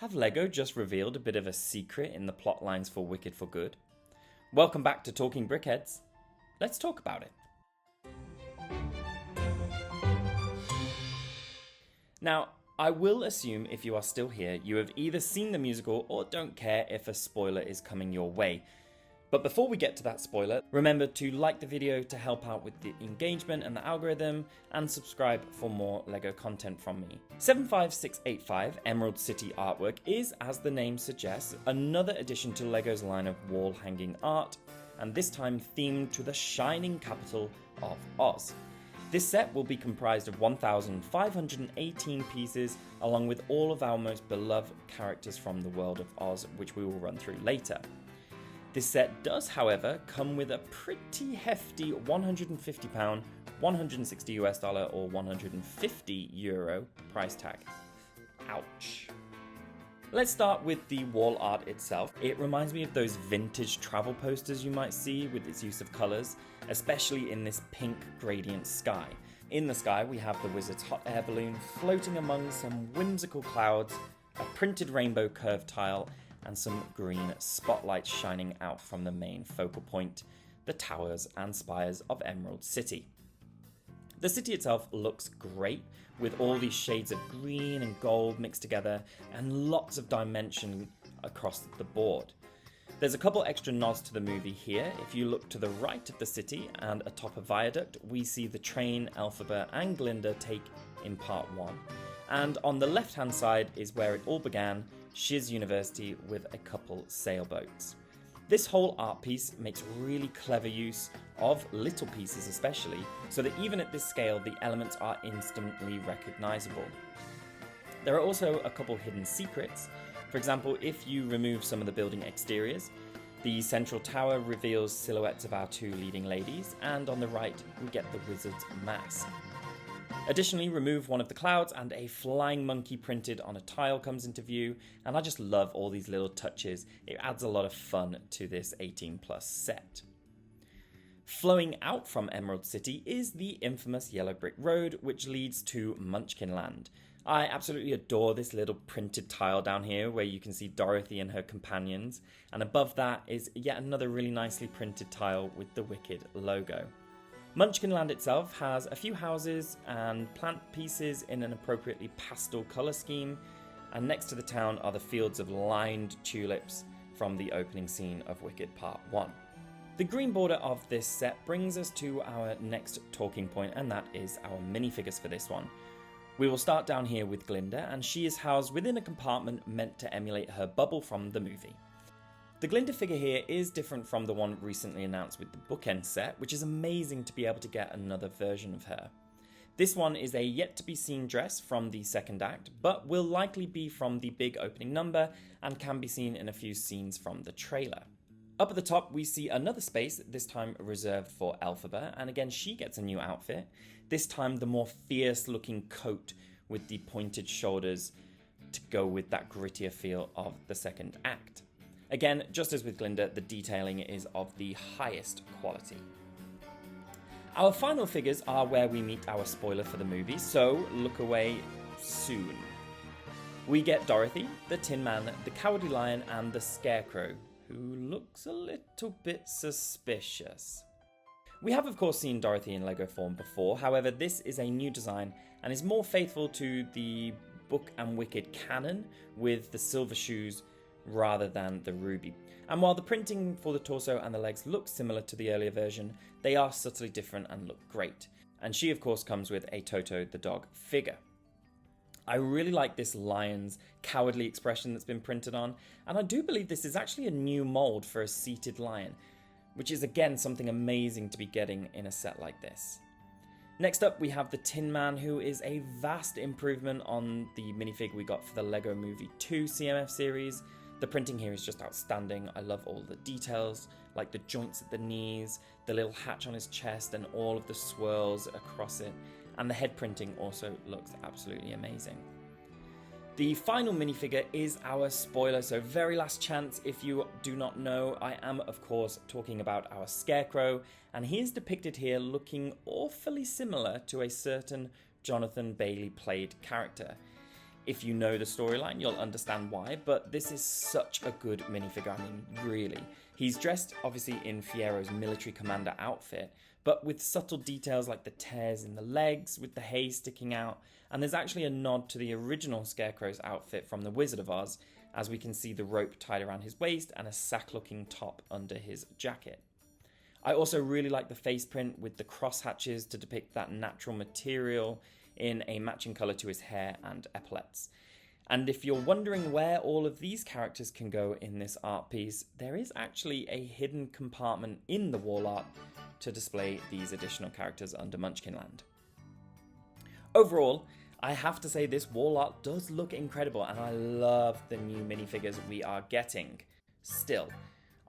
Have LEGO just revealed a bit of a secret in the plot lines for Wicked for Good? Welcome back to Talking Brickheads. Let's talk about it. Now, I will assume if you are still here, you have either seen the musical or don't care if a spoiler is coming your way. But before we get to that spoiler, remember to like the video to help out with the engagement and the algorithm, and subscribe for more LEGO content from me. 75685 Emerald City artwork is, as the name suggests, another addition to LEGO's line of wall hanging art, and this time themed to the shining capital of Oz. This set will be comprised of 1,518 pieces, along with all of our most beloved characters from the world of Oz, which we will run through later. This set does, however, come with a pretty hefty £150, $160 or €150 price tag. Ouch. Let's start with the wall art itself. It reminds me of those vintage travel posters you might see with its use of colours, especially in this pink gradient sky. In the sky we have the wizard's hot air balloon floating among some whimsical clouds, a printed rainbow curved tile, and some green spotlights shining out from the main focal point, the towers and spires of Emerald City. The city itself looks great, with all these shades of green and gold mixed together and lots of dimension across the board. There's a couple extra nods to the movie here. If you look to the right of the city and atop a viaduct, we see the train Elphaba and Glinda take in part 1. And on the left hand side is where it all began, Shiz University, with a couple sailboats. This whole art piece makes really clever use of little pieces especially, so that even at this scale the elements are instantly recognisable. There are also a couple hidden secrets. For example, if you remove some of the building exteriors, the central tower reveals silhouettes of our two leading ladies, and on the right we get the wizard's mask. Additionally, remove one of the clouds and a flying monkey printed on a tile comes into view, and I just love all these little touches. It adds a lot of fun to this 18+ set. Flowing out from Emerald City is the infamous yellow brick road, which leads to Munchkin Land. I absolutely adore this little printed tile down here where you can see Dorothy and her companions, and above that is yet another really nicely printed tile with the Wicked logo. Munchkin Land itself has a few houses and plant pieces in an appropriately pastel colour scheme, and next to the town are the fields of lined tulips from the opening scene of Wicked Part 1. The green border of this set brings us to our next talking point, and that is our minifigures for this one. We will start down here with Glinda, and she is housed within a compartment meant to emulate her bubble from the movie. The Glinda figure here is different from the one recently announced with the bookend set, which is amazing to be able to get another version of her. This one is a yet-to-be-seen dress from the second act, but will likely be from the big opening number and can be seen in a few scenes from the trailer. Up at the top we see another space, this time reserved for Elphaba, and again she gets a new outfit, this time the more fierce-looking coat with the pointed shoulders to go with that grittier feel of the second act. Again, just as with Glinda, the detailing is of the highest quality. Our final figures are where we meet our spoiler for the movie, so look away soon. We get Dorothy, the Tin Man, the Cowardly Lion, and the Scarecrow, who looks a little bit suspicious. We have of course seen Dorothy in LEGO form before, however this is a new design and is more faithful to the Book and Wicked canon with the silver shoes rather than the ruby. And while the printing for the torso and the legs look similar to the earlier version, they are subtly different and look great. And she of course comes with a Toto the dog figure. I really like this lion's cowardly expression that's been printed on, and I do believe this is actually a new mould for a seated lion, which is again something amazing to be getting in a set like this. Next up we have the Tin Man, who is a vast improvement on the minifig we got for the LEGO Movie 2 CMF series. The printing here is just outstanding. I love all the details, like the joints at the knees, the little hatch on his chest and all of the swirls across it, and the head printing also looks absolutely amazing. The final minifigure is our spoiler, so very last chance if you do not know. I am of course talking about our Scarecrow, and he is depicted here looking awfully similar to a certain Jonathan Bailey played character. If you know the storyline, you'll understand why, but this is such a good minifigure, I mean, really. He's dressed, obviously, in Fiero's military commander outfit, but with subtle details like the tears in the legs, with the hay sticking out, and there's actually a nod to the original Scarecrow's outfit from The Wizard of Oz, as we can see the rope tied around his waist and a sack-looking top under his jacket. I also really like the face print with the crosshatches to depict that natural material in a matching colour to his hair and epaulettes. And if you're wondering where all of these characters can go in this art piece, there is actually a hidden compartment in the wall art to display these additional characters under Munchkinland. Overall, I have to say this wall art does look incredible, and I love the new minifigures we are getting. Still,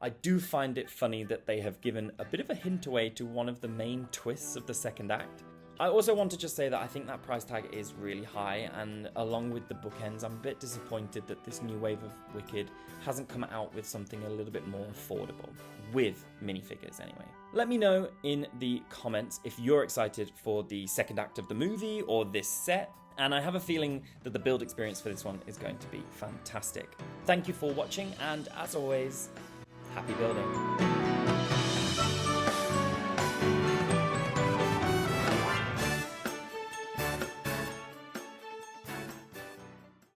I do find it funny that they have given a bit of a hint away to one of the main twists of the second act. I also want to just say that I think that price tag is really high, and along with the bookends, I'm a bit disappointed that this new wave of Wicked hasn't come out with something a little bit more affordable, with minifigures anyway. Let me know in the comments if you're excited for the second act of the movie or this set, and I have a feeling that the build experience for this one is going to be fantastic. Thank you for watching, and as always, happy building.